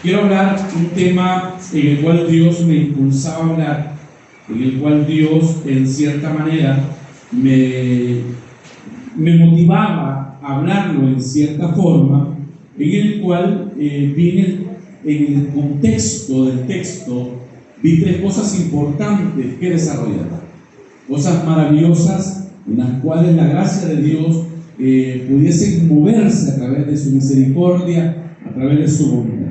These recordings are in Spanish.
Quiero hablar un tema en el cual Dios me impulsaba a hablar, en el cual Dios en cierta manera me motivaba a hablarlo en cierta forma, en el cual vine en el contexto del texto, vi tres cosas importantes que desarrollar, cosas maravillosas en las cuales la gracia de Dios pudiese moverse a través de su misericordia, a través de su bondad.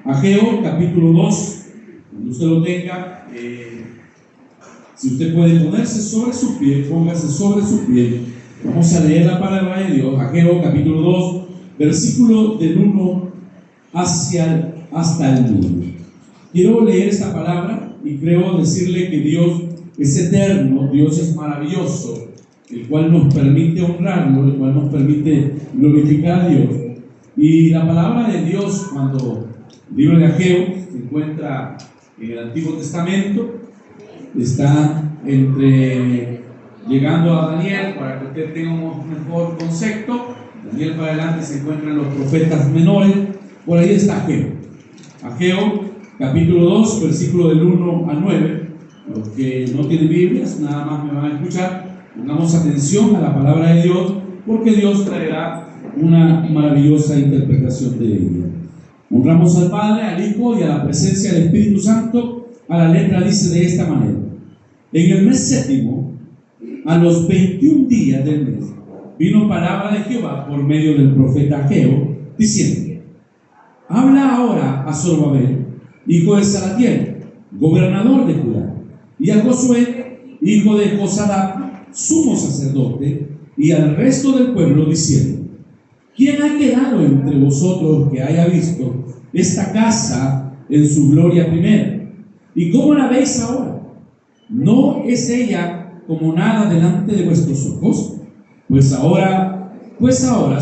Ageo capítulo 2, cuando usted lo tenga, si usted puede ponerse sobre su pie, póngase sobre su pie. Vamos a leer la palabra de Dios. Ageo capítulo 2, versículo del 1 hasta el 9. Quiero leer esta palabra y creo decirle que Dios es eterno, Dios es maravilloso, el cual nos permite honrarlo, el cual nos permite glorificar a Dios. Y la palabra de Dios, cuando el libro de Ageo se encuentra en el Antiguo Testamento, está llegando a Daniel, para que usted tenga un mejor concepto. Daniel para adelante se encuentran los profetas menores, por ahí está Ageo. Ageo capítulo 2, versículo del 1 al 9. Los que no tienen Biblias, nada más me van a escuchar. Pongamos atención a la palabra de Dios, porque Dios traerá una maravillosa interpretación de ella. Honramos al Padre, al Hijo y a la presencia del Espíritu Santo. A la letra dice de esta manera: en el mes séptimo, a los 21 días del mes, vino palabra de Jehová por medio del profeta Ageo, diciendo: habla ahora a Zorobabel, hijo de Salatiel, gobernador de Judá, y a Josué, hijo de Josadá, sumo sacerdote, y al resto del pueblo, diciendo: ¿quién ha quedado entre vosotros que haya visto esta casa en su gloria primera? ¿Y cómo la veis ahora? ¿No es ella como nada delante de vuestros ojos? Pues ahora,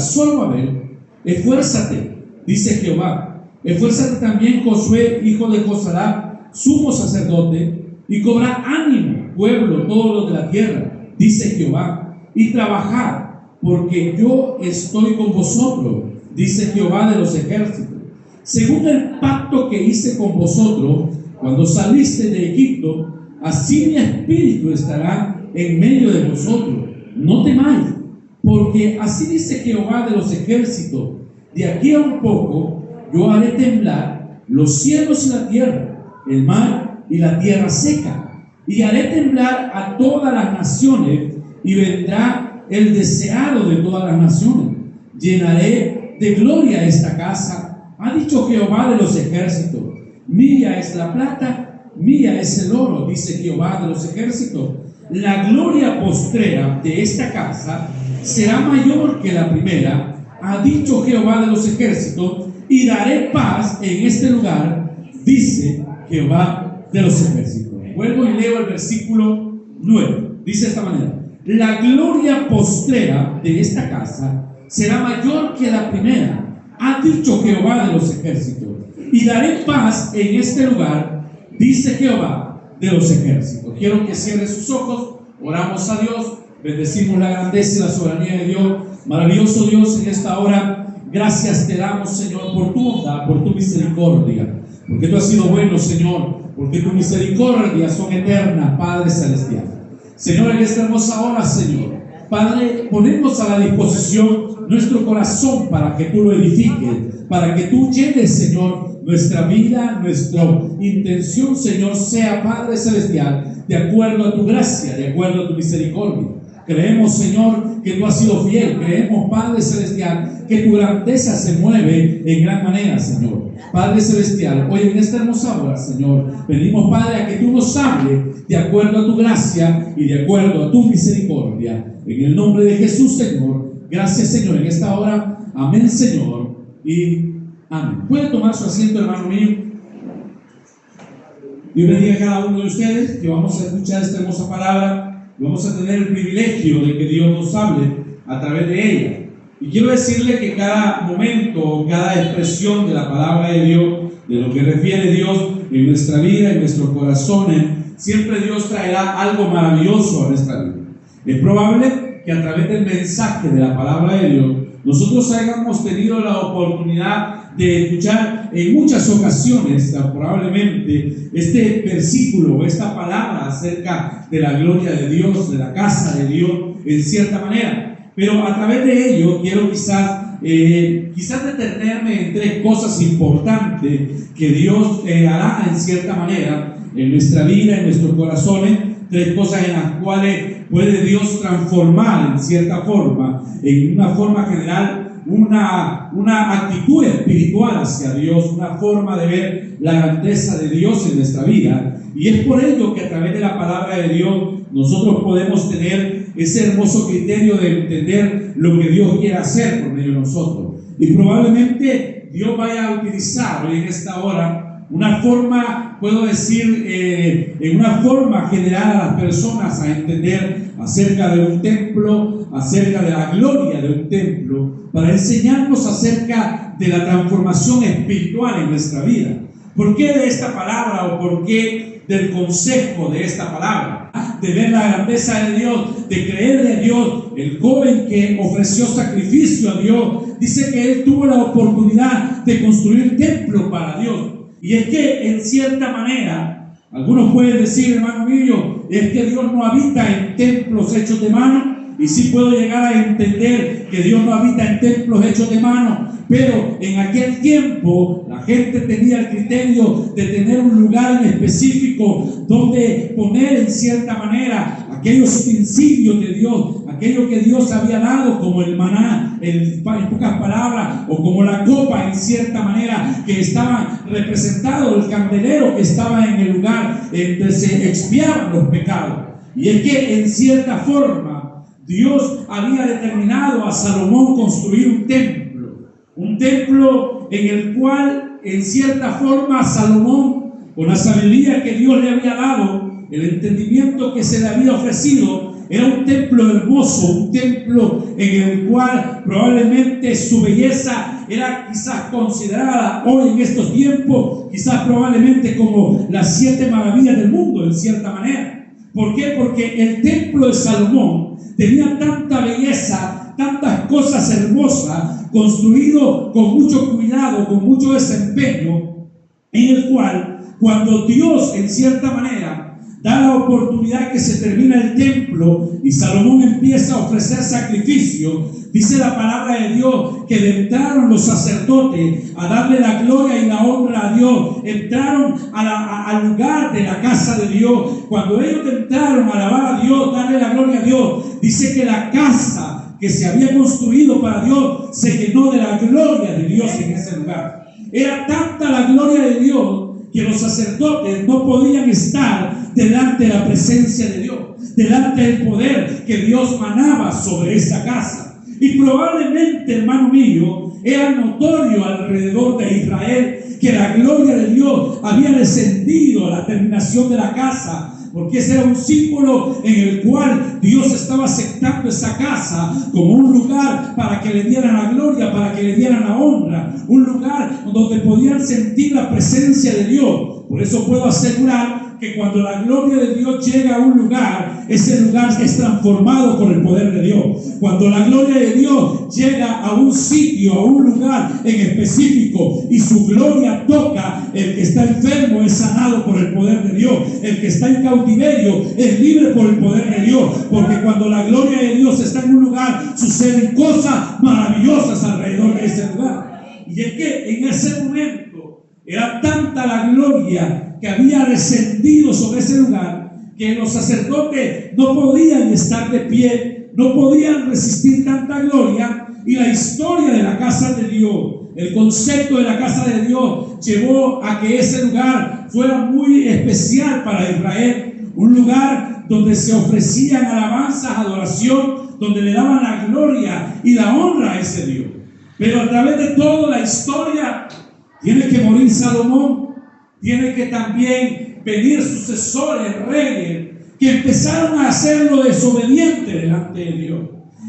Zorobabel, esfuérzate, dice Jehová, esfuérzate también Josué, hijo de Josadá, sumo sacerdote, y cobrad ánimo, pueblo, todos los de la tierra, dice Jehová, y trabajad, porque yo estoy con vosotros, dice Jehová de los ejércitos, según el pacto que hice con vosotros cuando saliste de Egipto. Así mi espíritu estará en medio de vosotros. No temáis, porque así dice Jehová de los ejércitos: de aquí a un poco yo haré temblar los cielos y la tierra, el mar y la tierra seca, y haré temblar a todas las naciones, y vendrá el deseado de todas las naciones. Llenaré de gloria esta casa, ha dicho Jehová de los ejércitos. Mía es la plata, mía es el oro, dice Jehová de los ejércitos. La gloria postrera de esta casa será mayor que la primera, ha dicho Jehová de los ejércitos, y daré paz en este lugar, dice Jehová de los ejércitos. Vuelvo y leo el versículo 9. Dice de esta manera: la gloria postrera de esta casa será mayor que la primera, ha dicho Jehová de los ejércitos, y daré paz en este lugar, dice Jehová de los ejércitos. Quiero que cierre sus ojos, oramos a Dios, bendecimos la grandeza y la soberanía de Dios. Maravilloso Dios, en esta hora, gracias te damos, Señor, por tu bondad, por tu misericordia, porque tú has sido bueno, Señor, porque tu misericordia son eternas, Padre Celestial. Señor, en esta hermosa hora, Señor, Padre, ponemos a la disposición nuestro corazón para que tú lo edifiques, para que tú llenes, Señor, nuestra vida, nuestra intención, Señor, sea, Padre Celestial, de acuerdo a tu gracia, de acuerdo a tu misericordia. Creemos, Señor, que tú has sido fiel. Creemos, Padre Celestial, que tu grandeza se mueve en gran manera, Señor. Padre Celestial, hoy en esta hermosa hora, Señor, pedimos, Padre, a que tú nos hables de acuerdo a tu gracia y de acuerdo a tu misericordia. En el nombre de Jesús, Señor. Gracias, Señor, en esta hora. Amén, Señor, y amén. ¿Puede tomar su asiento, hermano mío? Dios bendiga a cada uno de ustedes, que vamos a escuchar esta hermosa palabra. Vamos a tener el privilegio de que Dios nos hable a través de ella. Y quiero decirle que cada momento, cada expresión de la palabra de Dios, de lo que refiere Dios en nuestra vida, en nuestros corazones, siempre Dios traerá algo maravilloso a nuestra vida. Es probable que a través del mensaje de la palabra de Dios nosotros hayamos tenido la oportunidad de escuchar en muchas ocasiones, probablemente, este versículo, esta palabra acerca de la gloria de Dios, de la casa de Dios, en cierta manera. Pero a través de ello quiero quizás detenerme en tres cosas importantes que Dios hará en cierta manera en nuestra vida, en nuestros corazones. Tres cosas en las cuales puede Dios transformar en cierta forma, en una forma general, una actitud espiritual hacia Dios, una forma de ver la grandeza de Dios en nuestra vida. Y es por ello que a través de la palabra de Dios nosotros podemos tener ese hermoso criterio de entender lo que Dios quiere hacer por medio de nosotros. Y probablemente Dios vaya a utilizar hoy en esta hora una forma, puedo decir, en una forma general a las personas a entender acerca de un templo, acerca de la gloria de un templo, para enseñarnos acerca de la transformación espiritual en nuestra vida. ¿Por qué de esta palabra o por qué del consejo de esta palabra? De ver la grandeza de Dios, de creerle a Dios. El joven que ofreció sacrificio a Dios, dice que él tuvo la oportunidad de construir templo para Dios. Y es que en cierta manera, algunos pueden decir, hermano mío, es que Dios no habita en templos hechos de mano. Y sí puedo llegar a entender que Dios no habita en templos hechos de mano, pero en aquel tiempo la gente tenía el criterio de tener un lugar en específico donde poner en cierta manera aquellos utensilios de Dios, aquello que Dios había dado, como el maná, en pocas palabras, o como la copa en cierta manera, que estaba representado, el candelero que estaba en el lugar donde se expiaban los pecados. Y es que en cierta forma Dios había determinado a Salomón construir un templo en el cual en cierta forma Salomón, con la sabiduría que Dios le había dado, el entendimiento que se le había ofrecido, era un templo hermoso, un templo en el cual probablemente su belleza era quizás considerada hoy en estos tiempos, quizás probablemente como las 7 maravillas del mundo en cierta manera. ¿Por qué? Porque el templo de Salomón tenía tanta belleza, tantas cosas hermosas, construido con mucho cuidado, con mucho desempeño, en el cual cuando Dios en cierta manera da la oportunidad que se termina el templo y Salomón empieza a ofrecer sacrificio, dice la palabra de Dios que entraron los sacerdotes a darle la gloria y la honra a Dios, entraron al lugar de la casa de Dios. Cuando ellos entraron a alabar a Dios, darle la gloria a Dios, dice que la casa que se había construido para Dios se llenó de la gloria de Dios en ese lugar. Era tanta la gloria de Dios que los sacerdotes no podían estar delante de la presencia de Dios, delante del poder que Dios manaba sobre esa casa. Y probablemente, hermano mío, era notorio alrededor de Israel que la gloria de Dios había descendido a la terminación de la casa, porque ese era un símbolo en el cual Dios estaba aceptando esa casa como un lugar para que le dieran la gloria, para que le dieran la honra, un lugar donde podían sentir la presencia de Dios. Por eso puedo asegurar que cuando la gloria de Dios llega a un lugar, ese lugar es transformado por el poder de Dios. Cuando la gloria de Dios llega a un sitio, a un lugar en específico, y su gloria toca, el que está enfermo es sanado por el poder de Dios, el que está en cautiverio es libre por el poder de Dios, porque cuando la gloria de Dios está en un lugar, suceden cosas maravillosas alrededor de ese lugar. Y es que en ese momento era tanta la gloria que había descendido sobre ese lugar que los sacerdotes no podían estar de pie, no podían resistir tanta gloria. Y la historia de la casa de Dios, el concepto de la casa de Dios, llevó a que ese lugar fuera muy especial para Israel, un lugar donde se ofrecían alabanzas, adoración, donde le daban la gloria y la honra a ese Dios. Pero a través de toda la historia tiene que morir Salomón, tiene que también venir sucesores, reyes, que empezaron a hacerlo desobediente delante de Dios,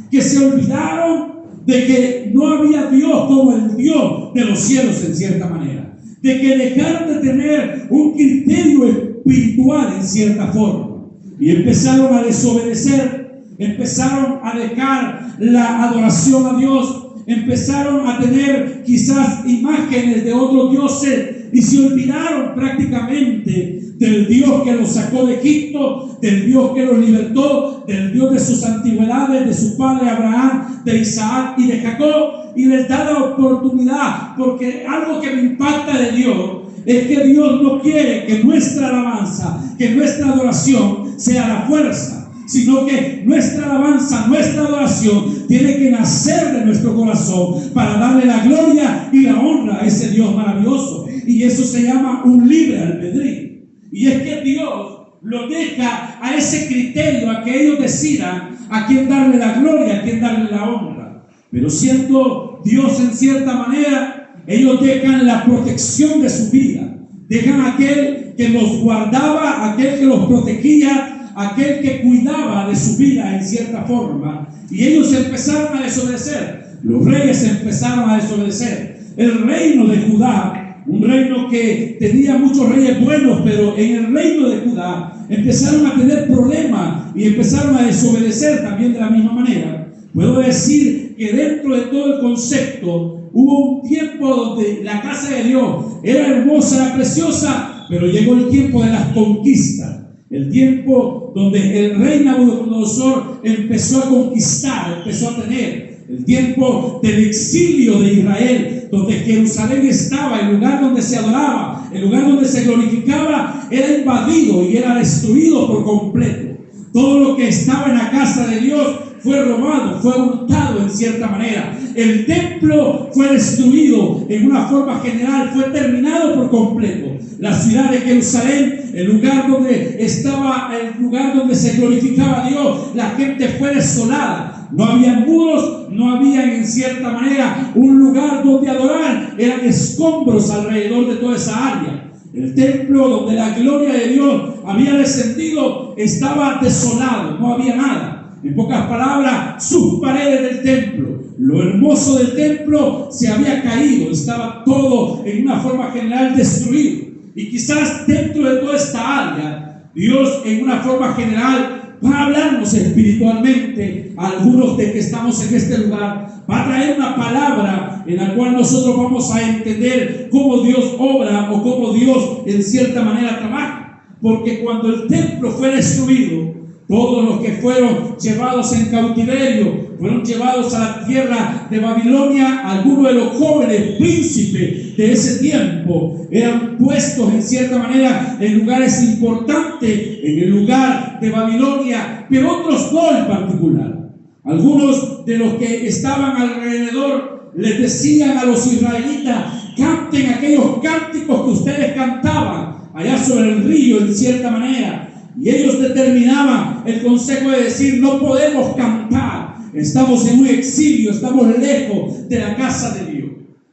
que se olvidaron de que no había Dios como el Dios de los cielos en cierta manera, de que dejaron de tener un criterio espiritual en cierta forma y empezaron a desobedecer, empezaron a dejar la adoración a Dios, empezaron a tener quizás imágenes de otros dioses y se olvidaron prácticamente del Dios que los sacó de Egipto, del Dios que los libertó, del Dios de sus antigüedades, de su padre Abraham, de Isaac y de Jacob, y les da la oportunidad, porque algo que me impacta de Dios es que Dios no quiere que nuestra alabanza, que nuestra adoración sea la fuerza, sino que nuestra alabanza, nuestra adoración tiene que nacer de nuestro corazón para darle la gloria y la honra a ese Dios maravilloso. Y eso se llama un libre albedrío. Y es que Dios lo deja a ese criterio, a que ellos decidan a quién darle la gloria, a quién darle la honra. Pero siendo Dios en cierta manera, ellos dejan la protección de su vida, dejan a aquel que los guardaba, aquel que los protegía, aquel que cuidaba de su vida en cierta forma, y ellos empezaron a desobedecer. Los reyes empezaron a desobedecer. El reino de Judá, un reino que tenía muchos reyes buenos, pero en el reino de Judá empezaron a tener problemas y empezaron a desobedecer también de la misma manera. Puedo decir que dentro de todo el concepto hubo un tiempo donde la casa de Dios era hermosa, era preciosa, pero llegó el tiempo de las conquistas. El tiempo donde el rey Nabucodonosor empezó a conquistar, empezó a tener. El tiempo del exilio de Israel, donde Jerusalén estaba, el lugar donde se adoraba, el lugar donde se glorificaba, era invadido y era destruido por completo. Todo lo que estaba en la casa de Dios fue robado, fue hurtado en cierta manera. El templo fue destruido en una forma general, fue terminado por completo. La ciudad de Jerusalén, el lugar donde estaba, el lugar donde se glorificaba a Dios, la gente fue desolada. No había muros, no había en cierta manera un lugar donde adorar. Eran escombros alrededor de toda esa área. El templo donde la gloria de Dios había descendido estaba desolado, no había nada. En pocas palabras, sus paredes del templo, lo hermoso del templo se había caído, estaba todo en una forma general destruido. Y quizás dentro de toda esta área, Dios en una forma general va a hablarnos espiritualmente a algunos de que estamos en este lugar. Va a traer una palabra en la cual nosotros vamos a entender cómo Dios obra o cómo Dios en cierta manera trabaja. Porque cuando el templo fue destruido, todos los que fueron llevados en cautiverio fueron llevados a la tierra de Babilonia. Algunos de los jóvenes príncipes de ese tiempo eran puestos en cierta manera en lugares importantes en el lugar de Babilonia, pero otros no en particular. Algunos de los que estaban alrededor les decían a los israelitas: canten aquellos cánticos que ustedes cantaban allá sobre el río en cierta manera. Y ellos determinaban el consejo de decir: no podemos cantar, estamos en un exilio, estamos lejos de la casa de Dios.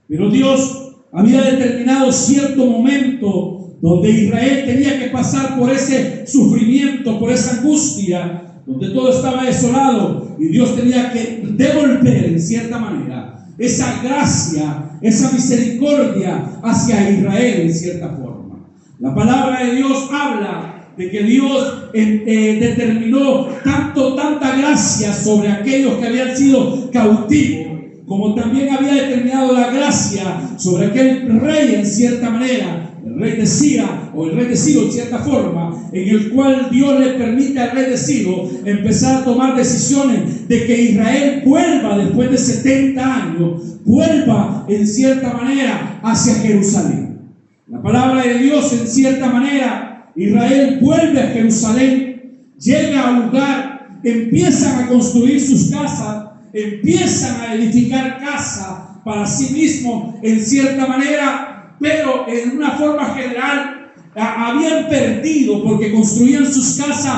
Pero Dios había determinado cierto momento donde Israel tenía que pasar por ese sufrimiento, por esa angustia, donde todo estaba desolado, y Dios tenía que devolver en cierta manera esa gracia, esa misericordia hacia Israel en cierta forma. La palabra de Dios habla de que Dios determinó tanta gracia sobre aquellos que habían sido cautivos, como también había determinado la gracia sobre aquel rey en cierta manera, el rey de Siria, o el rey de Ciro en cierta forma, en el cual Dios le permite al rey de Ciro empezar a tomar decisiones de que Israel vuelva después de 70 años, vuelva en cierta manera hacia Jerusalén. La palabra de Dios en cierta manera, Israel vuelve a Jerusalén, llega al lugar, empiezan a construir sus casas, empiezan a edificar casas para sí mismos en cierta manera, pero en una forma general habían perdido, porque construían sus casas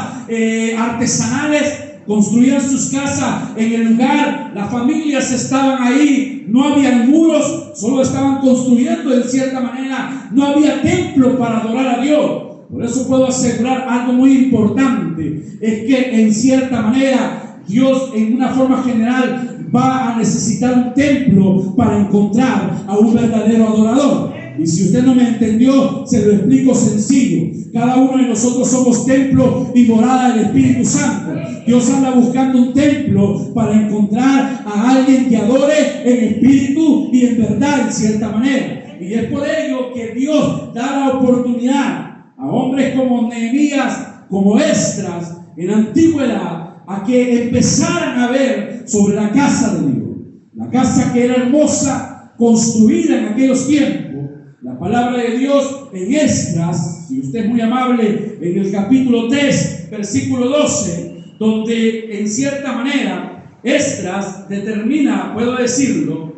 artesanales, construían sus casas en el lugar, las familias estaban ahí, no habían muros, solo estaban construyendo en cierta manera, no había templo para adorar a Dios. Por eso puedo asegurar algo muy importante, es que en cierta manera Dios en una forma general va a necesitar un templo para encontrar a un verdadero adorador. Y si usted no me entendió, se lo explico sencillo. Cada uno de nosotros somos templo y morada del Espíritu Santo. Dios anda buscando un templo para encontrar a alguien que adore en espíritu y en verdad, en cierta manera. Y es por ello que Dios da la oportunidad a hombres como Nehemías, como Esdras, en la antigüedad, a que empezaran a ver sobre la casa de Dios. La casa que era hermosa, construida en aquellos tiempos. La palabra de Dios en Esdras, si usted es muy amable, en el capítulo 3, versículo 12, donde en cierta manera Esdras determina, puedo decirlo,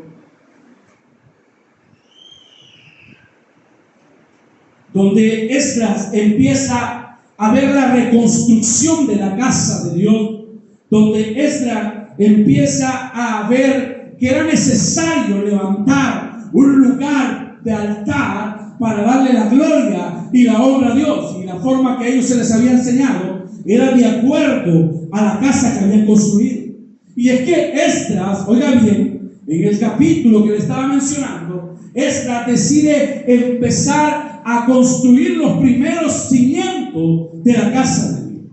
donde Esdras empieza a ver la reconstrucción de la casa de Dios, donde Esdras empieza a ver que era necesario levantar un lugar de altar para darle la gloria y la honra a Dios. Y la forma que a ellos se les había enseñado era de acuerdo a la casa que habían construido. Y es que Esdras, oiga bien, en el capítulo que le estaba mencionando, Esdras decide empezar a construir los primeros cimientos de la casa de Dios.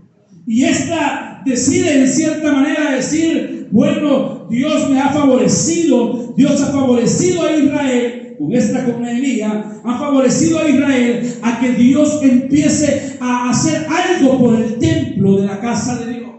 Y esta decide en cierta manera decir, bueno, Dios me ha favorecido, Dios ha favorecido a Israel, con esta Nehemías, ha favorecido a Israel a que Dios empiece a hacer algo por el templo de la casa de Dios.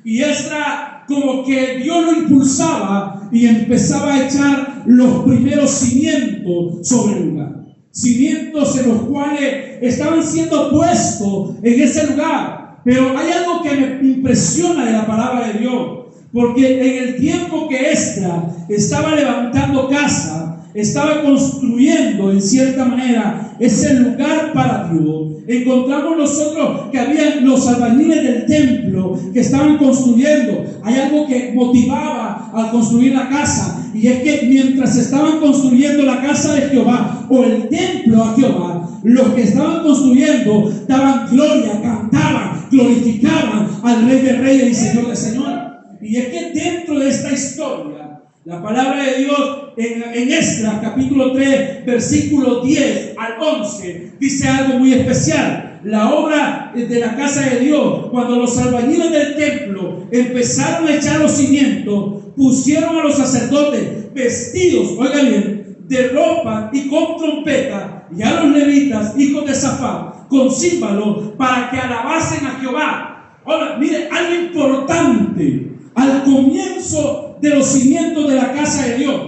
Y esta como que Dios lo impulsaba y empezaba a echar los primeros cimientos sobre el lugar. Cimientos en los cuales estaban siendo puestos en ese lugar. Pero hay algo que me impresiona de la palabra de Dios, porque en el tiempo que Esdras estaba levantando casa, estaba construyendo en cierta manera ese lugar para Dios, encontramos nosotros que había los albañiles del templo que estaban construyendo. Hay algo que motivaba al construir la casa, y es que mientras estaban construyendo la casa de Jehová o el templo a Jehová, los que estaban construyendo daban gloria, cantaban, glorificaban al Rey de Reyes y Señor de Señores. Y es que dentro de esta historia, la palabra de Dios en Esdras capítulo 3, versículo 10 al 11, dice algo muy especial. La obra de la casa de Dios, cuando los albañiles del templo empezaron a echar los cimientos, pusieron a los sacerdotes vestidos, oigan bien, de ropa y con trompeta, y a los levitas, hijos de Safán, con címbalos, para que alabasen a Jehová. Ahora, mire, algo importante. Al comienzo de los cimientos de la casa de Dios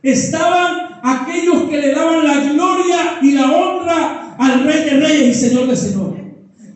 estaban aquellos que le daban la gloria y la honra al Rey de Reyes y Señor de Señores.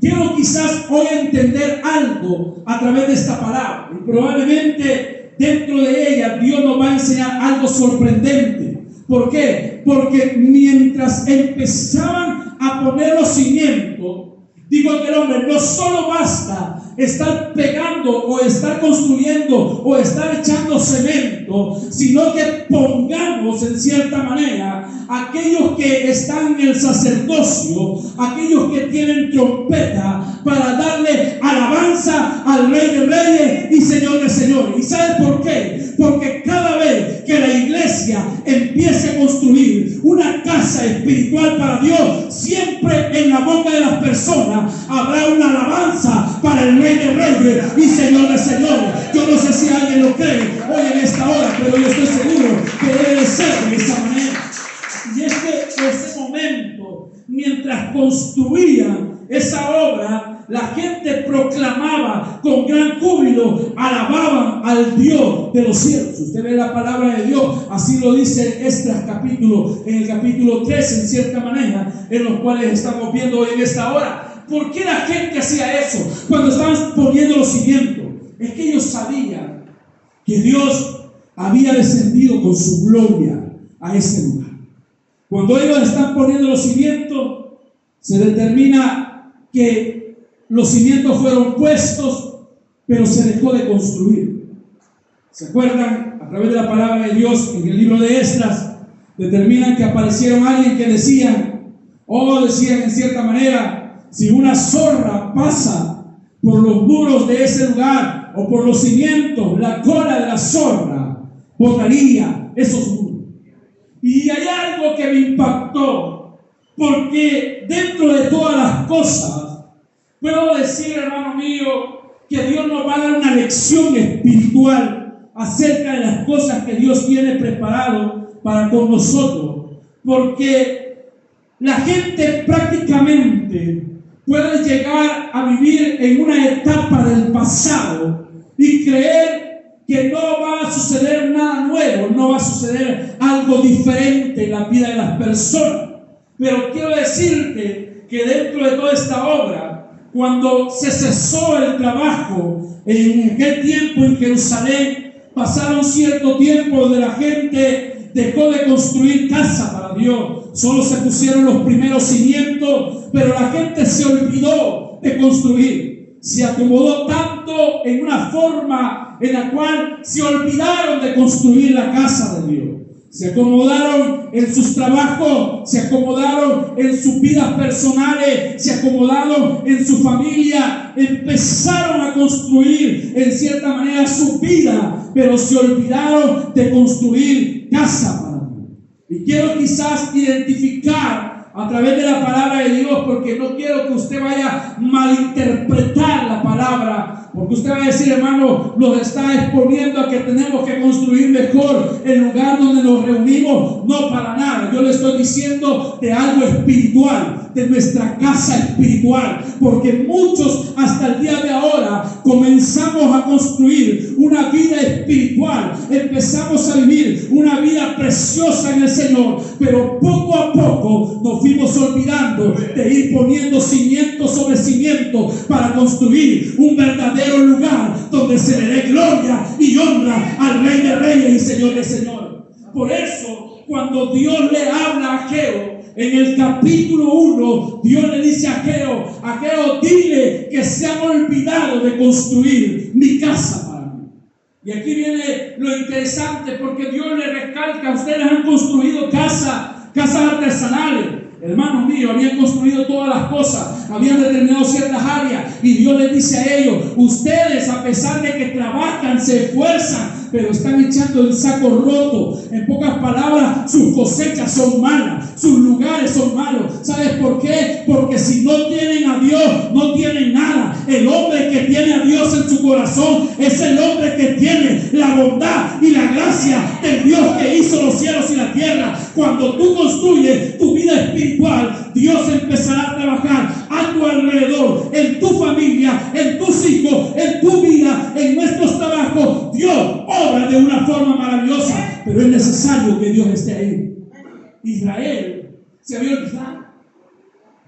Quiero quizás hoy entender algo a través de esta palabra, y probablemente dentro de ella Dios nos va a enseñar algo sorprendente. ¿Por qué? Porque mientras empezaban a poner los cimientos, digo que el hombre no solo basta estar pegando o estar construyendo o estar echando cemento, sino que pongamos en cierta manera aquellos que están en el sacerdocio, aquellos que tienen trompeta, para darle alabanza al Rey de Reyes y Señor de Señores. ¿Y sabe por qué? Porque cada vez que la iglesia empiece a construir una casa espiritual para Dios, siempre en la boca de las personas habrá una alabanza para el Rey de Reyes y Señor de Señores. Yo no sé si alguien lo cree hoy en esta hora, pero yo estoy seguro que debe de ser de esa manera. Y es que ese momento, mientras construían esa obra, la gente proclamaba con gran júbilo, alababan al Dios de los cielos. Usted ve la palabra de Dios, así lo dice Esdras en el capítulo 3, en cierta manera, en los cuales estamos viendo hoy en esta hora. ¿Por qué la gente hacía eso cuando estaban poniendo los cimientos? Es que ellos sabían que Dios había descendido con su gloria a ese lugar. Cuando ellos están poniendo los cimientos, se determina que los cimientos fueron puestos, pero se dejó de construir. ¿Se acuerdan? A través de la palabra de Dios en el libro de Esdras, determinan que aparecieron alguien que decían en cierta manera, si una zorra pasa por los muros de ese lugar o por los cimientos, la cola de la zorra botaría esos muros. Y hay algo que me impactó Porque dentro de todas las cosas, puedo decir, hermano mío, que Dios nos va a dar una lección espiritual acerca de las cosas que Dios tiene preparado para con nosotros. Porque la gente prácticamente puede llegar a vivir en una etapa del pasado y creer que no va a suceder nada nuevo, no va a suceder algo diferente en la vida de las personas. Pero quiero decirte que dentro de toda esta obra, cuando se cesó el trabajo en aquel tiempo en Jerusalén, pasaron cierto tiempo donde la gente dejó de construir casa para Dios. Solo se pusieron los primeros cimientos, pero la gente se olvidó de construir. Se acomodó tanto en una forma en la cual se olvidaron de construir la casa de Dios. Se acomodaron en sus trabajos, se acomodaron en sus vidas personales, se acomodaron en su familia, empezaron a construir en cierta manera su vida, pero se olvidaron de construir casa para Dios. Y quiero quizás identificar a través de la palabra de Dios, porque no quiero que usted vaya a malinterpretar la palabra, porque usted va a decir, hermano, nos está exponiendo a que tenemos que construir mejor el lugar donde nos reunimos. No, para nada. Yo le estoy diciendo de algo espiritual, de nuestra casa espiritual, porque muchos hasta el día de ahora comenzamos a construir una vida espiritual, empezamos a vivir una vida preciosa en el Señor, pero poco a poco nos fuimos olvidando de ir poniendo cimiento sobre cimiento para construir un verdadero lugar donde se le dé gloria y honra al Rey de Reyes y Señor de Señores. Por eso, cuando Dios le habla a Ageo, en el capítulo 1, Dios le dice a Ageo, dile que se han olvidado de construir mi casa para mí. Y aquí viene lo interesante, porque Dios le recalca, ustedes han construido casas artesanales. Hermanos míos, habían construido todas las cosas, habían determinado ciertas áreas, y Dios les dice a ellos, ustedes, a pesar de que trabajan, se esfuerzan, pero están echando el saco roto. En pocas palabras, sus cosechas son malas, sus lugares son malos. ¿Sabes por qué? Porque si no tienen a Dios, no tienen nada. El hombre que tiene a Dios en su corazón es el hombre que tiene la bondad y la gracia del Dios que hizo los cielos y la tierra. Cuando tú construyes tu vida espiritual, Dios empezará a trabajar a tu alrededor, en tu familia, en tus hijos, en tu vida, en nuestros trabajos. Dios obra de una forma maravillosa, pero es necesario que Dios esté ahí. Israel se había olvidado.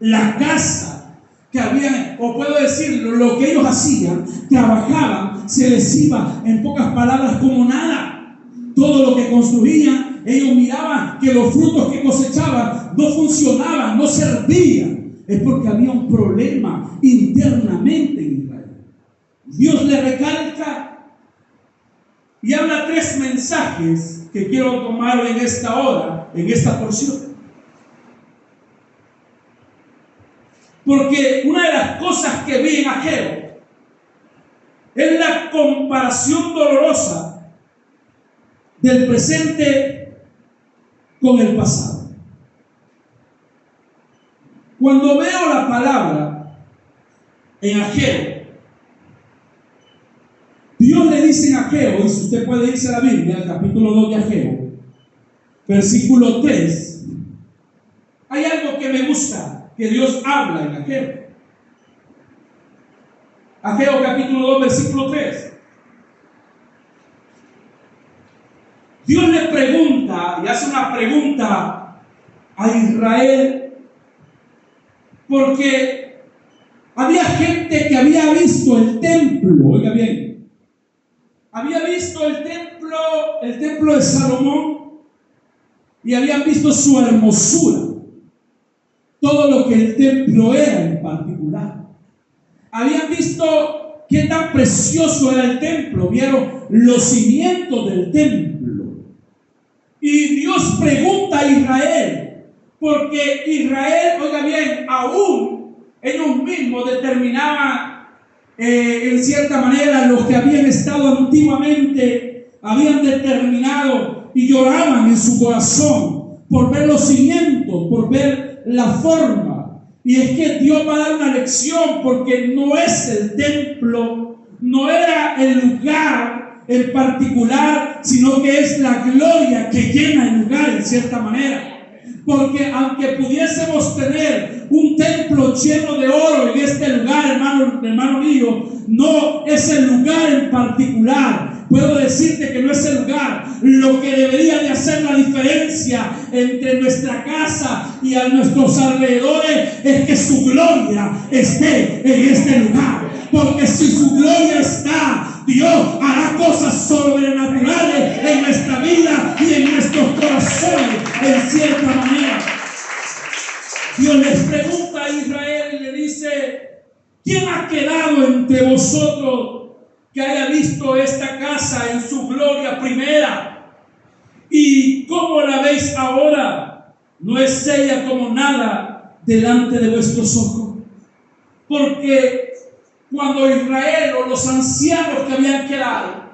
La casa que habían, o puedo decir, lo que ellos hacían, trabajaban, se les iba, en pocas palabras, como nada. Todo lo que construían, ellos miraban que los frutos que cosechaban no funcionaban, no servían. Es porque había un problema internamente en Israel. Dios le recalca y habla 3 mensajes que quiero tomar en esta hora, en esta porción. Porque una de las cosas que vi en Ageo es la comparación dolorosa del presente con el pasado. Cuando veo la palabra en Ageo, Dios le dice en Ageo, y si usted puede irse a la Biblia, al capítulo 2 de Ageo, versículo 3, hay algo que me gusta, que Dios habla en Ageo. Ageo capítulo 2, versículo 3. Dios le pregunta, y hace una pregunta a Israel, porque había gente que había visto el templo, oiga bien, había visto el templo de Salomón, y habían visto su hermosura, todo lo que el templo era en particular. Habían visto qué tan precioso era el templo, vieron los cimientos del templo. Y Dios pregunta a Israel, porque Israel, oiga bien, aún ellos mismos determinaban en cierta manera, los que habían estado antiguamente, habían determinado y lloraban en su corazón por ver los cimientos, por ver la forma. Y es que Dios va a dar una lección, porque no es el templo, no era el lugar en particular, sino que es la gloria que llena el lugar en cierta manera. Porque aunque pudiésemos tener un templo lleno de oro en este lugar, hermano mío, no es el lugar en particular. Puedo decirte que no es el lugar. Lo que debería de hacer la diferencia entre nuestra casa y a nuestros alrededores es que su gloria esté en este lugar. Porque si su gloria está, Dios hará cosas sobrenaturales en nuestra vida y en nuestros corazones, en cierta manera. Dios les pregunta a Israel y le dice: ¿quién ha quedado entre vosotros que haya visto esta casa en su gloria primera? ¿Y cómo la veis ahora? ¿No es ella como nada delante de vuestros ojos? Porque cuando Israel o los ancianos que habían quedado,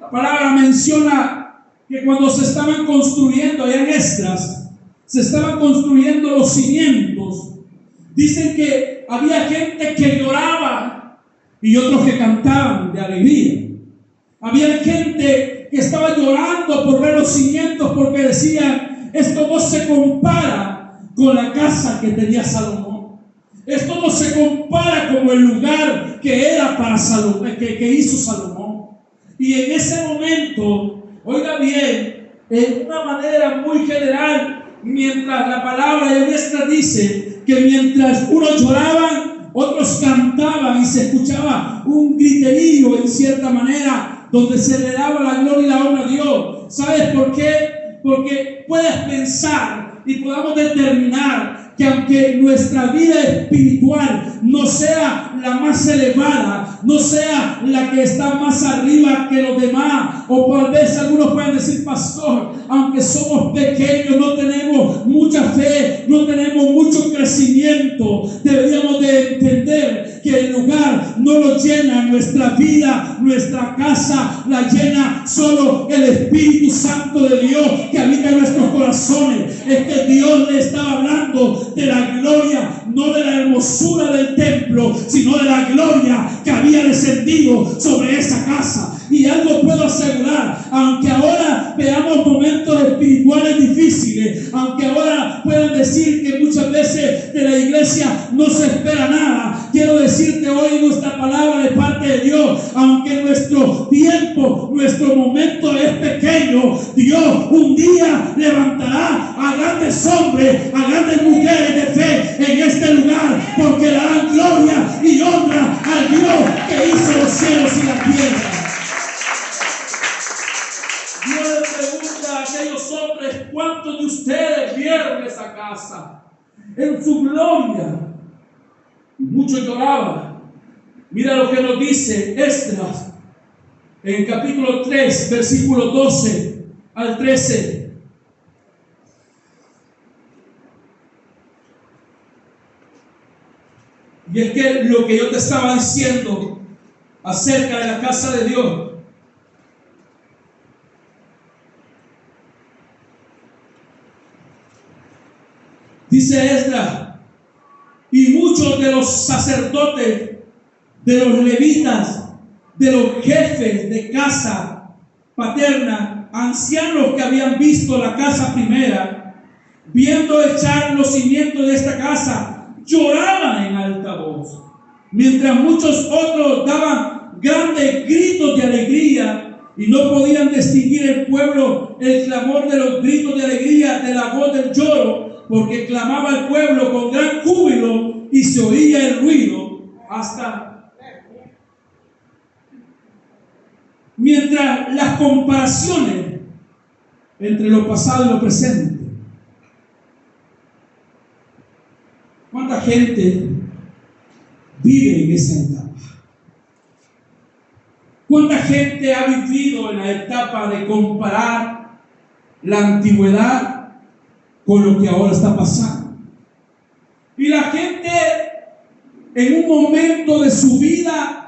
la palabra menciona que cuando se estaban construyendo allá en Esdras, se estaban construyendo los cimientos, dicen que había gente que lloraba y otros que cantaban de alegría. Había gente que estaba llorando por ver los cimientos, porque decían: esto no se compara con la casa que tenía Salomón. Esto no se compara con el lugar que era para Salomón, que hizo Salomón. Y en ese momento, oiga bien, en una manera muy general, mientras la palabra de nuestra dice que mientras unos lloraban, otros cantaban, y se escuchaba un griterío en cierta manera, donde se le daba la gloria y la honra a Dios. ¿Sabes por qué? Porque puedes pensar y podamos determinar que aunque nuestra vida espiritual no sea la más elevada, no sea la que está más arriba que los demás, o tal vez algunos puedan decir: pastor, aunque somos pequeños, no tenemos mucha fe, no tenemos mucho crecimiento, deberíamos de entender que el lugar no lo llena nuestra vida, nuestra casa la llena solo el Espíritu Santo de Dios que habita en nuestros corazones. Es que Dios le estaba hablando de la gloria, no de la hermosura del templo, sino de la gloria que había descendido sobre esa casa. Y algo puedo asegurar: aunque ahora veamos momentos espirituales difíciles, aunque ahora puedan decir que muchas veces de la iglesia no se espera nada, quiero decirte hoy nuestra palabra de parte de Dios: aunque nuestro tiempo, nuestro momento es pequeño, Dios un día levantará a grandes hombres, a grandes mujeres de fe en este lugar, porque darán gloria y honra al Dios que hizo los cielos y la tierra. Dios le pregunta a aquellos hombres: ¿cuántos de ustedes vieron esa casa en su gloria? Y muchos lloraban. Mira lo que nos dice Esdras en capítulo 3, versículo 12 al 13. Y es que lo que yo te estaba diciendo acerca de la casa de Dios, dice Esdras: y muchos de los sacerdotes, de los levitas, de los jefes de casa paterna, ancianos que habían visto la casa primera, viendo echar los cimientos de esta casa, lloraban en alta voz, mientras muchos otros daban grandes gritos de alegría, y no podían distinguir el pueblo el clamor de los gritos de alegría de la voz del lloro, porque clamaba el pueblo con gran júbilo y se oía el ruido hasta... Mientras las comparaciones entre lo pasado y lo presente. ¿Cuánta gente vive en esa etapa? ¿Cuánta gente ha vivido en la etapa de comparar la antigüedad con lo que ahora está pasando? Y la gente en un momento de su vida,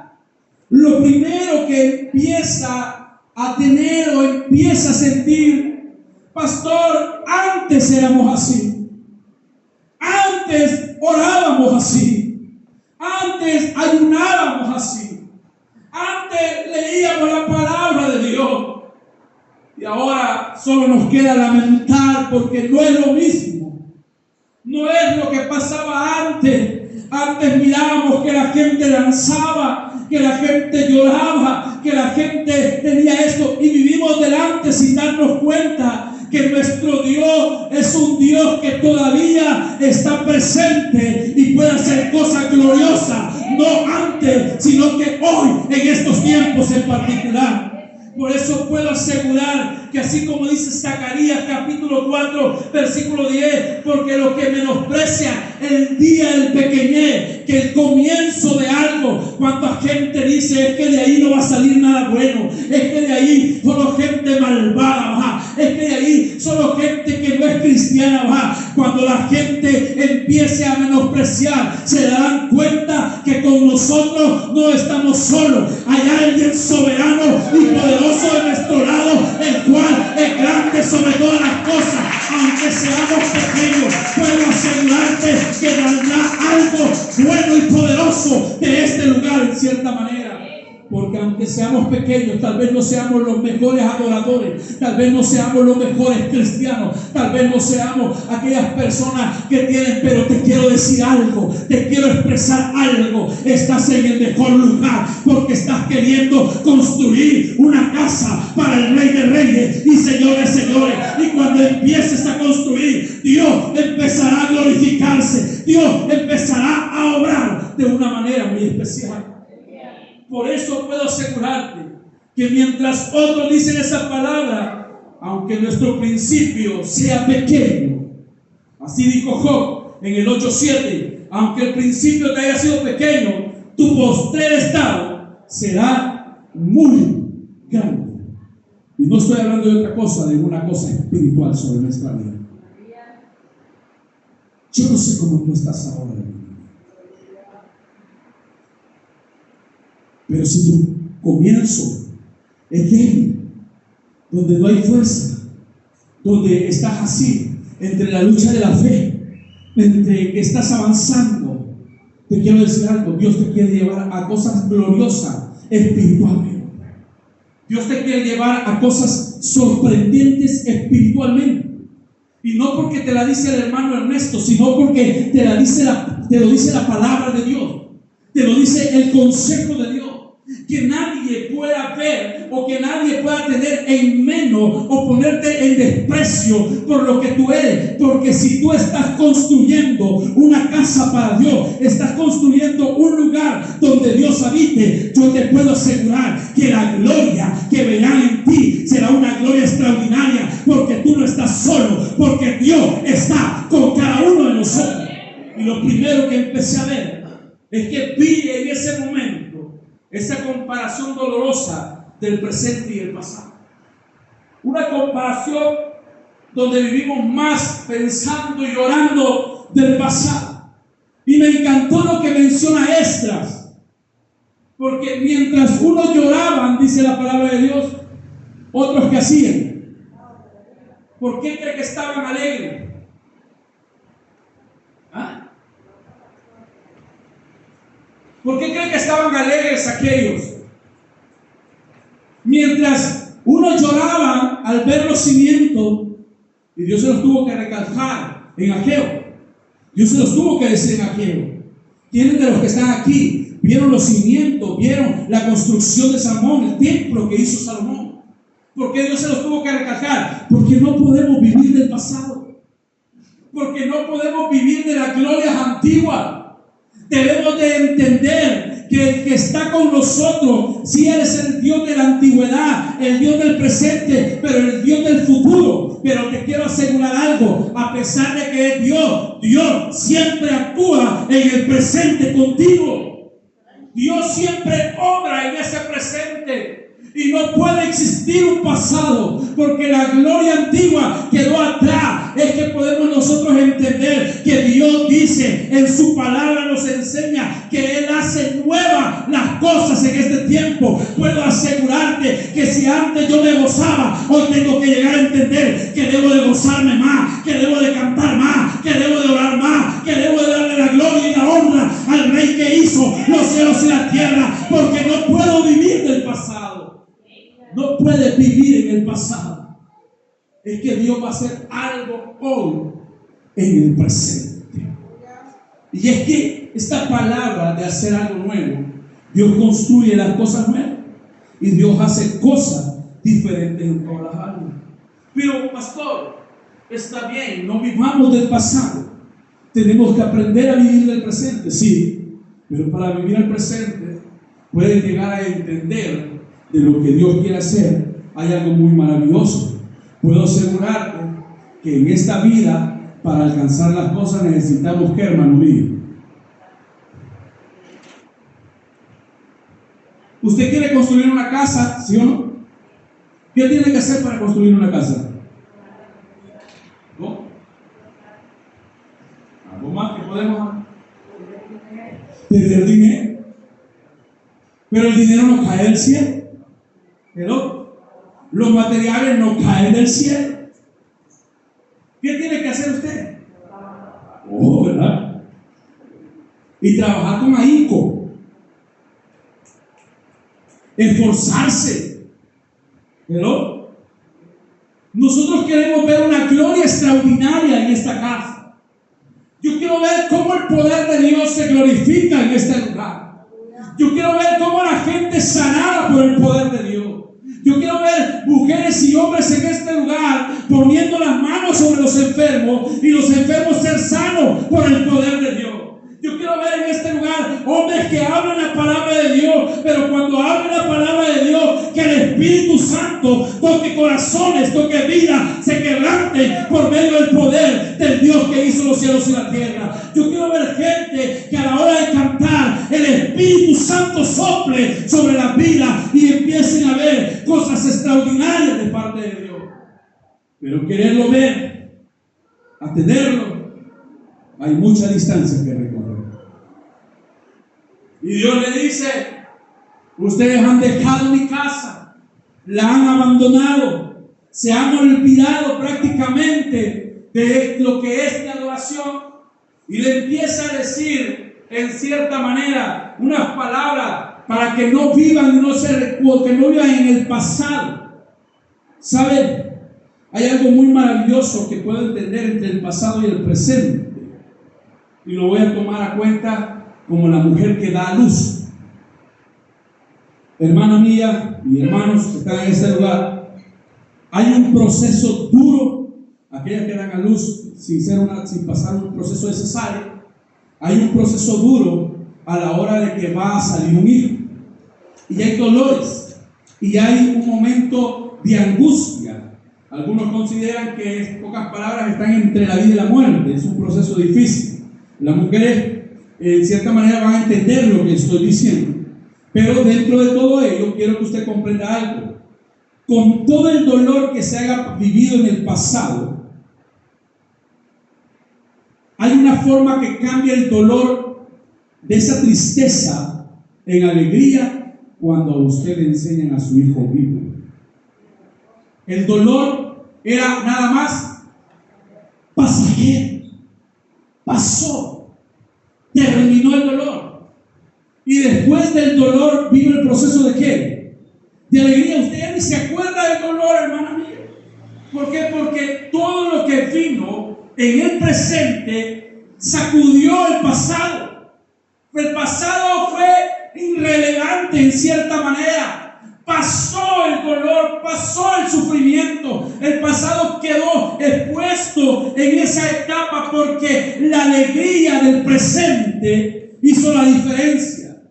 lo primero que empieza a tener o empieza a sentir: pastor, antes éramos así. así. Antes ayunábamos así. Antes leíamos la palabra de Dios. Y ahora solo nos queda lamentar porque no es lo mismo. No es lo que pasaba antes. Antes mirábamos que la gente danzaba, que la gente lloraba, que la gente tenía esto, y vivimos delante sin darnos cuenta que nuestro Dios es un Dios que todavía está presente y puede hacer cosas gloriosas, no antes, sino que hoy, en estos tiempos en particular. Por eso puedo asegurar que así como dice Zacarías capítulo 4 versículo 10, porque lo que menosprecia el día del pequeñez, que el comienzo de algo, cuando gente dice es que de ahí no va a salir nada bueno, es que de ahí solo gente malvada va, es que de ahí solo gente que no es cristiana va. Cuando la gente empiece a menospreciar, se darán cuenta que con nosotros no estamos solos, hay alguien soberano y poderoso de nuestro lado, el cual es grande sobre todas las cosas. Aunque seamos pequeños, puedo asegurarte que dará algo bueno y poderoso de este lugar en cierta manera. Porque aunque seamos pequeños, tal vez no seamos los mejores adoradores, tal vez no seamos los mejores cristianos, tal vez no seamos aquellas personas que tienen, pero te quiero decir algo, te quiero expresar algo. Estás en el mejor lugar porque estás queriendo construir una casa para el Rey de Reyes y Señor de Señores. Y cuando empieces a construir, Dios empezará a glorificarse, Dios empezará a obrar de una manera muy especial. Por eso puedo asegurarte que mientras otros dicen esa palabra, aunque nuestro principio sea pequeño, así dijo Job en el 8:7, aunque el principio te haya sido pequeño, tu postrer estado será muy grande. Y no estoy hablando de otra cosa, de una cosa espiritual sobre nuestra vida. Yo no sé cómo tú estás ahora, pero si tu comienzo es débil, donde no hay fuerza, donde estás así, entre la lucha de la fe, entre que estás avanzando, te quiero decir algo: Dios te quiere llevar a cosas gloriosas espiritualmente. Dios te quiere llevar a cosas sorprendentes espiritualmente. Y no porque te la dice el hermano Ernesto, sino porque te lo dice la palabra de Dios, te lo dice el consejo de Dios. Que nadie pueda ver o que nadie pueda tener en menos o ponerte en desprecio por lo que tú eres. Porque si tú estás construyendo una casa para Dios, estás construyendo un lugar donde Dios habite, yo te puedo asegurar que la gloria que verán en ti será una gloria extraordinaria, porque tú no estás solo, porque Dios está con cada uno de nosotros. Y lo primero que empecé a ver es que vi en ese momento esa comparación dolorosa del presente y el pasado. Una comparación donde vivimos más pensando y llorando del pasado. Y me encantó lo que menciona Esdras, porque mientras unos lloraban, dice la palabra de Dios, otros que hacían. ¿Por qué cree que estaban alegres? ¿Ah? ¿Por qué creen que estaban alegres aquellos? Mientras unos lloraban al ver los cimientos, y Dios se los tuvo que recalcar en Ageo. Dios se los tuvo que decir en Ageo. ¿Quiénes de los que están aquí vieron los cimientos, vieron la construcción de Salomón, el templo que hizo Salomón? ¿Por qué Dios se los tuvo que recalcar? Porque no podemos vivir del pasado. Porque no podemos vivir de las glorias antiguas. Debemos de entender que el que está con nosotros, si Él es el Dios de la antigüedad, el Dios del presente, pero el Dios del futuro. Pero te quiero asegurar algo: a pesar de que es Dios, Dios siempre actúa en el presente contigo. Dios siempre obra en ese presente. Y no puede existir un pasado, porque la gloria antigua quedó atrás. Es que podemos nosotros entender que Dios dice en su palabra, nos enseña que Él hace nuevas las cosas en este tiempo. Puedo asegurarte que si antes yo me gozaba, hoy tengo que llegar a entender que debo de gozarme más, que debo de cantar más, que debo de orar más, que debo de darle la gloria y la honra vivir en el pasado. Es que Dios va a hacer algo hoy en el presente. Y es que esta palabra de hacer algo nuevo, Dios construye las cosas nuevas y Dios hace cosas diferentes en todas las áreas. Pero pastor, está bien, no vivamos del pasado. Tenemos que aprender a vivir del presente, sí, pero para vivir el presente puedes llegar a entender de lo que Dios quiere hacer. Hay algo muy maravilloso. Puedo asegurarte que en esta vida, para alcanzar las cosas, necesitamos que, hermano mío, ¿usted quiere construir una casa, sí o no? ¿Qué tiene que hacer para construir una casa? ¿No? ¿Algo más que podemos hacer? Tener dinero. Pero el dinero no cae del cielo. ¿Pero? Los materiales no caen del cielo. ¿Qué tiene que hacer usted? Oh, ¿verdad? Y trabajar con ahínco. Esforzarse. ¿Pero? Nosotros queremos ver una gloria extraordinaria en esta casa. Yo quiero ver cómo el poder de Dios se glorifica en este lugar. Yo quiero ver cómo la gente es sanada por el poder de Dios. Yo quiero ver mujeres y hombres en este lugar poniendo las manos sobre los enfermos y los enfermos ser sanos por el poder de Dios. Yo quiero ver en este lugar hombres que hablan la palabra de Dios, pero cuando hablan la palabra de Dios, que el Espíritu Santo toque corazones, toque vida, se quebrante por medio del poder del Dios que hizo los cielos y la tierra. Yo quiero ver gente que a la hora de cantar, el Espíritu Santo sople sobre la vida y empiecen a ver cosas extraordinarias de parte de Dios. Pero quererlo ver, a tenerlo, hay mucha distancia que recorrer. Y Dios le dice: ustedes han dejado mi casa, la han abandonado, se han olvidado prácticamente de lo que es mi adoración. Y le empieza a decir, en cierta manera, unas palabras para que no vivan, que no vivan en el pasado. ¿Saben? Hay algo muy maravilloso que puedo entender entre el pasado y el presente. Y lo voy a tomar a cuenta como la mujer que da a luz. Hermana mía y hermanos que están en este lugar, hay un proceso duro. Aquellas que dan a luz sin pasar un proceso de cesárea, hay un proceso duro a la hora de que va a salir un hijo. Y hay dolores, y hay un momento de angustia. Algunos consideran que, en pocas palabras, están entre la vida y la muerte. Es un proceso difícil. Las mujeres, en cierta manera, van a entender lo que estoy diciendo. Pero dentro de todo ello, quiero que usted comprenda algo. Con todo el dolor que se haya vivido en el pasado, hay una forma que cambia el dolor de esa tristeza en alegría cuando a usted le enseñan a su hijo vivo. El dolor era nada más pasajero. Pasó. Terminó el dolor. Y después del dolor vino el proceso de ¿qué? De alegría. Usted ya ni se acuerda del dolor, hermana mía. ¿Por qué? Porque todo lo que vino en el presente sacudió el pasado. El pasado fue irrelevante en cierta manera. Pasó el dolor, pasó el sufrimiento. El pasado quedó expuesto en esa etapa porque la alegría del presente hizo la diferencia.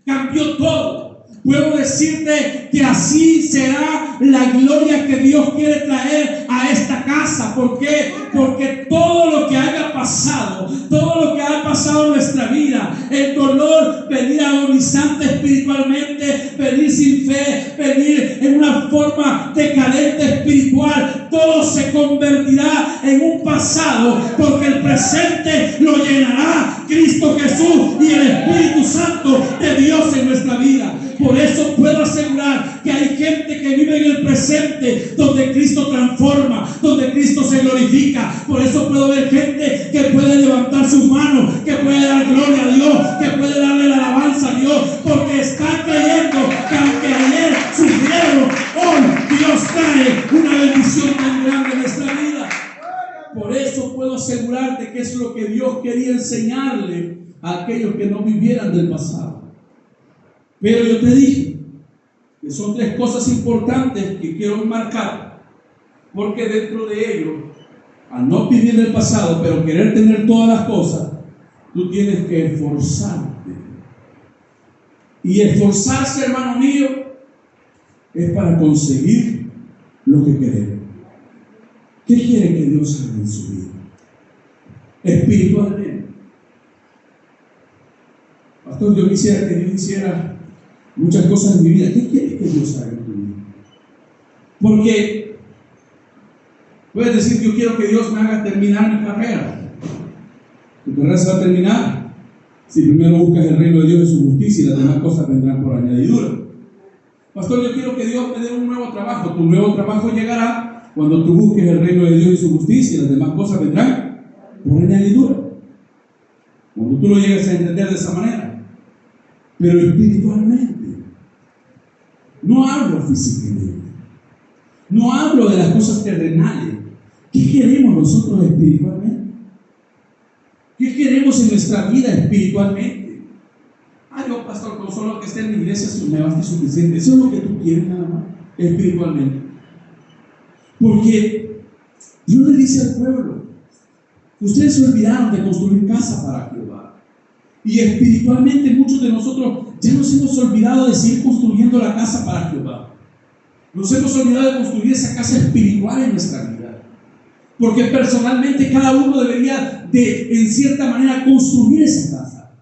Cambió todo. Puedo decirte que así será la gloria que Dios quiere traer a esta casa. ¿Por qué? Porque todo lo que haya pasado, todo lo que haya pasado en nuestra vida, el dolor, venir agonizante espiritualmente, venir sin fe, venir en una forma decadente espiritual, todo se convertirá en un pasado, porque el presente lo llenará Cristo Jesús y el Espíritu Santo de Dios en nuestra vida. Por eso puedo asegurar que hay gente que vive en el presente, donde Cristo transforma, donde Cristo se glorifica. Por eso puedo ver gente que puede levantar sus manos, que puede dar gloria a Dios, que puede darle la alabanza a Dios, porque están creyendo que aunque ayer sufrieron, hoy Dios trae quería enseñarle a aquellos que no vivieran del pasado. Pero yo te dije que son 3 cosas importantes que quiero marcar, porque dentro de ello, al no vivir del pasado, pero querer tener todas las cosas, tú tienes que esforzarte. Y esforzarse, hermano mío, es para conseguir lo que queremos. ¿Qué quiere que Dios haga en su vida? Espiritualmente. Pastor, yo quisiera que Dios hiciera muchas cosas en mi vida. ¿Qué quiere que Dios haga en tu vida? Porque puedes decir, yo quiero que Dios me haga terminar mi carrera. Tu carrera se va a terminar si primero buscas el reino de Dios y su justicia, y las demás cosas vendrán por añadidura. Pastor, yo quiero que Dios me dé un nuevo trabajo. Tu nuevo trabajo llegará cuando tú busques el reino de Dios y su justicia, y las demás cosas vendrán por añadidura. Cuando tú lo llegues a entender de esa manera. Pero espiritualmente, no hablo físicamente, no hablo de las cosas terrenales. ¿Qué queremos nosotros espiritualmente? ¿Qué queremos en nuestra vida espiritualmente? Yo, pastor, con solo que esté en la iglesia me basta suficiente. Eso es lo que tú quieres nada más, espiritualmente. Porque Dios le dice al pueblo, ustedes se olvidaron de construir casa para Jehová. Y espiritualmente muchos de nosotros ya nos hemos olvidado de seguir construyendo la casa para Jehová. Nos hemos olvidado de construir esa casa espiritual en nuestra vida. Porque personalmente cada uno debería de, en cierta manera, construir esa casa.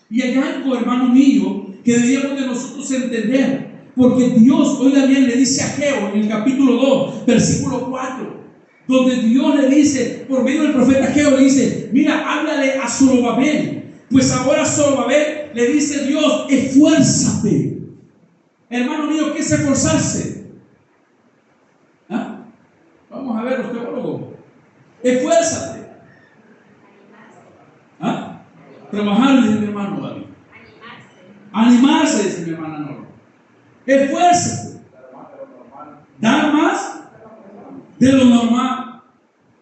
Y hay algo, hermano mío, que deberíamos de nosotros entender. Porque Dios, oiga bien, le dice a Ageo en el capítulo 2, versículo 4, donde Dios le dice, por medio del profeta Ageo, le dice, mira, háblale a Zorobabel. Pues ahora Zorobabel le dice Dios, esfuérzate. Hermano mío, ¿qué es esforzarse? ¿Ah? Vamos a ver los teólogos. Esfuérzate. ¿Ah? Trabajar, dice mi hermano David. Animarse, dice mi hermana Norma. Esfuérzate. Dar más de lo normal.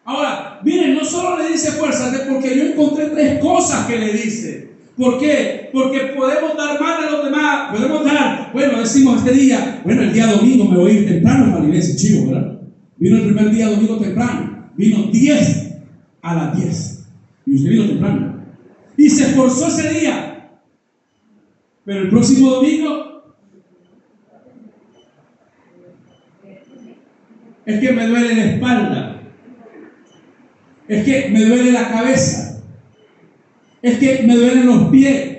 Ahora, miren, no solo le dice esfuérzate, porque yo encontré 3 cosas que le dice. ¿Por qué? Porque podemos dar más de los demás. Podemos dar, bueno, decimos este día, bueno, el día domingo me voy a ir temprano para la iglesia, chivo, ¿verdad? Vino el primer día domingo temprano. Vino 10 a las 10. Y usted vino temprano. Y se esforzó ese día. Pero el próximo domingo, es que me duele la espalda. Es que me duele la cabeza. Es que me duelen los pies.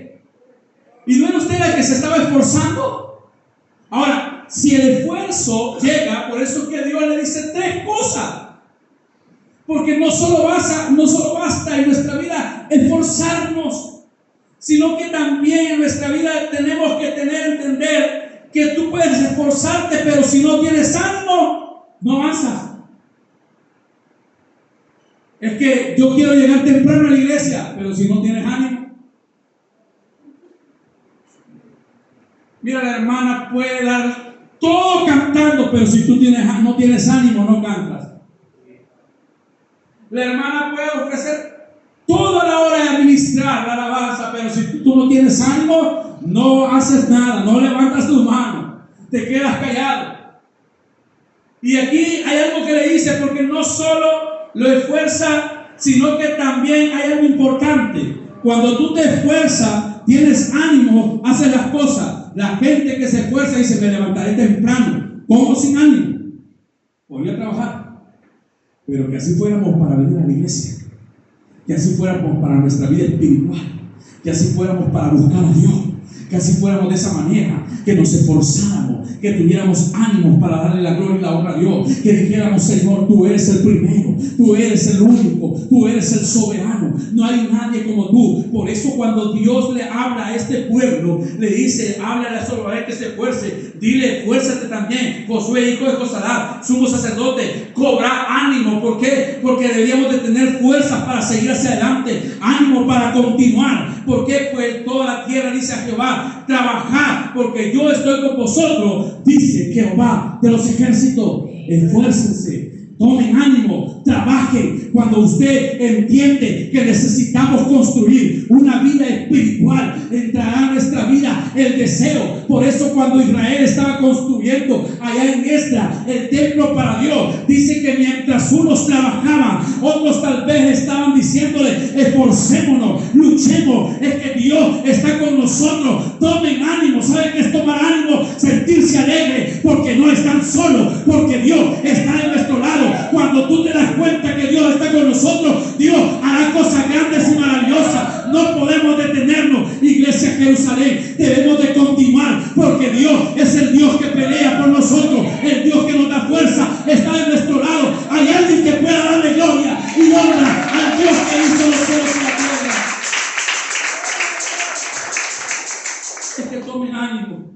¿Y no era usted la que se estaba esforzando? Ahora, si el esfuerzo llega, por eso es que Dios le dice 3 cosas. Porque no solo basta en nuestra vida esforzarnos, sino que también en nuestra vida tenemos que entender que tú puedes esforzarte, pero si no tienes ánimo, no avanzas. Es que yo quiero llegar temprano a la iglesia, pero si no tienes ánimo. Mira, la hermana puede dar todo cantando, pero si tú no tienes ánimo, no cantas. La hermana puede ofrecer toda la hora de administrar la alabanza, pero si tú no tienes ánimo, no haces nada, no levantas tus manos, te quedas callado. Y aquí hay algo que le dice, porque no solo lo esfuerza, sino que también hay algo importante. Cuando tú te esfuerzas, tienes ánimo, haces las cosas. La gente que se esfuerza dice, me levantaré temprano. ¿Cómo sin ánimo? Voy a trabajar. Pero que así fuéramos para venir a la iglesia, que así fuéramos para nuestra vida espiritual, que así fuéramos para buscar a Dios, que así fuéramos de esa manera, que nos esforzáramos, que tuviéramos ánimos para darle la gloria y la honra a Dios, que dijéramos, Señor, tú eres el primero, tú eres el único, tú eres el soberano, no hay nadie como tú. Por eso cuando Dios le habla a este pueblo, le dice, háblale a Zorobabel que se esfuerce, dile, esfuérzate también, Josué, hijo de Josadá, sumo sacerdote, cobra ánimo. ¿Por qué? Porque deberíamos de tener fuerzas para seguir hacia adelante, ánimo para continuar. ¿Por qué? Pues toda la tierra dice a Jehová, trabajad, porque yo estoy con vosotros, dice Jehová de los ejércitos. Esfuércense. Tomen ánimo, trabajen. Cuando usted entiende que necesitamos construir una vida espiritual, entrará a nuestra vida el deseo. Por eso cuando Israel estaba construyendo allá en Esdras el templo para Dios, dice que mientras unos trabajaban, otros tal vez estaban diciéndole: esforcémonos, luchemos, es que Dios está con nosotros. Tomen ánimo. ¿Saben qué es tomar ánimo? Sentirse alegre porque no están solos, porque Dios está de nuestro lado. Cuando tú te das cuenta que Dios está con nosotros, Dios hará cosas grandes y maravillosas. No podemos detenernos, Iglesia Jerusalén. Debemos de continuar, porque Dios es el Dios que pelea por nosotros, el Dios que nos da fuerza, está de nuestro lado. Hay alguien que pueda darle gloria y honra al Dios que hizo los cielos y la tierra. Es que tomen ánimo.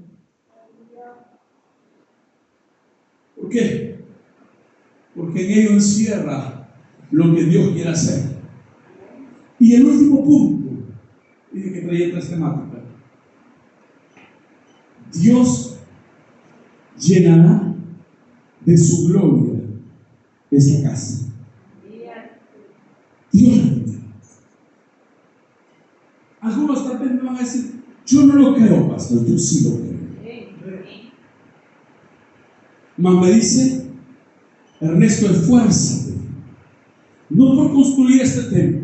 ¿Por qué? Porque en ello encierra lo que Dios quiere hacer. Y el último punto, dije que traía 3 temáticas. Dios llenará de su gloria esta casa. Dios. Algunos tal vez me van a decir: yo no lo creo, pastor. Yo sí lo creo. Mas me dice Ernesto: esfuérzate, no por construir este templo,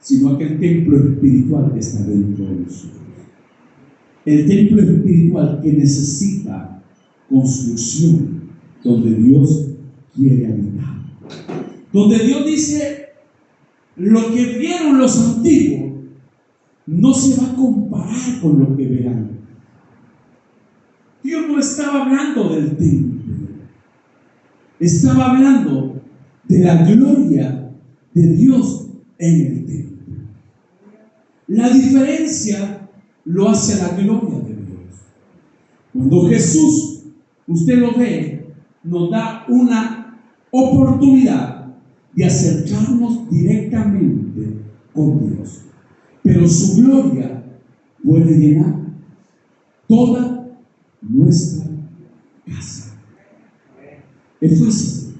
sino aquel templo espiritual que está dentro de nosotros. El templo espiritual que necesita construcción, donde Dios quiere habitar. Donde Dios dice: lo que vieron los antiguos no se va a comparar con lo que verán. Dios no estaba hablando del templo, estaba hablando de la gloria de Dios en el templo. La diferencia lo hace la gloria de Dios. Cuando Jesús, usted lo ve, nos da una oportunidad de acercarnos directamente con Dios, pero su gloria puede llenar toda nuestra casa. Esfuércese,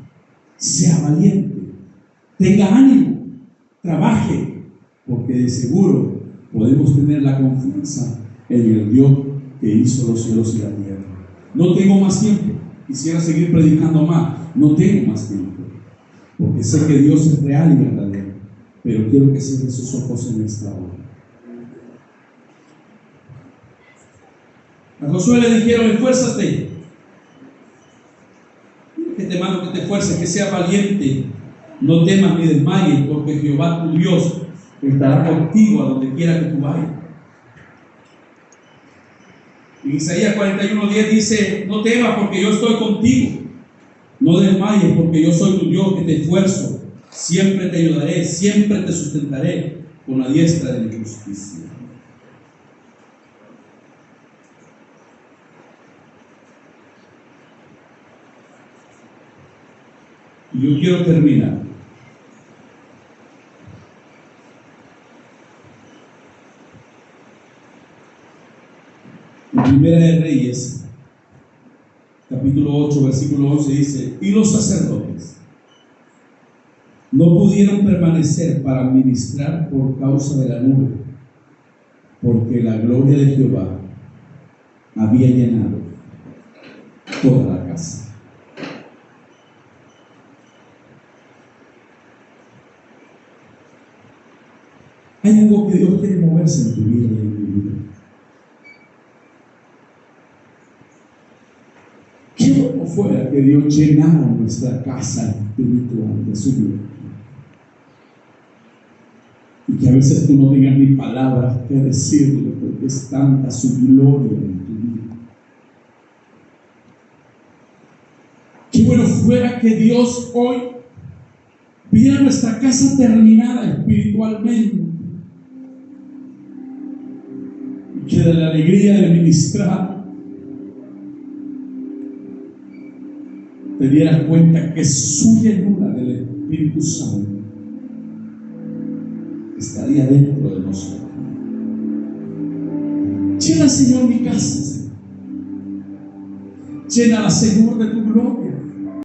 sea valiente, tenga ánimo, trabaje, porque de seguro podemos tener la confianza en el Dios que hizo los cielos y la tierra. No tengo más tiempo, quisiera seguir predicando más, no tengo más tiempo, porque sé que Dios es real y verdadero, pero quiero que cierre sus ojos en esta hora. A Josué le dijeron: esfuérzate, que te mando que te esfuerces, que seas valiente, no temas ni desmayes, porque Jehová tu Dios estará contigo a donde quiera que tú vayas. En Isaías 41:10 dice: no temas, porque yo estoy contigo, no desmayes, porque yo soy tu Dios, que te esfuerzo, siempre te ayudaré, siempre te sustentaré con la diestra de mi justicia. Y yo quiero terminar. En Primera de Reyes, capítulo 8, versículo 11 dice: y los sacerdotes no pudieron permanecer para ministrar por causa de la nube, porque la gloria de Jehová había llenado toda la casa. Hay algo que Dios quiere moverse en tu vida y en mi vida. Qué bueno fuera que Dios llenara nuestra casa espiritual de su gloria. Y que a veces tú no tengas ni palabras que decirle, porque es tanta su gloria en tu vida. Qué bueno fuera que Dios hoy viera nuestra casa terminada espiritualmente. Que de la alegría de ministrar te dieras cuenta que su llenura del Espíritu Santo estaría dentro de nosotros. Llena, Señor, mi casa, Señor. Llénala, Señor, de tu gloria.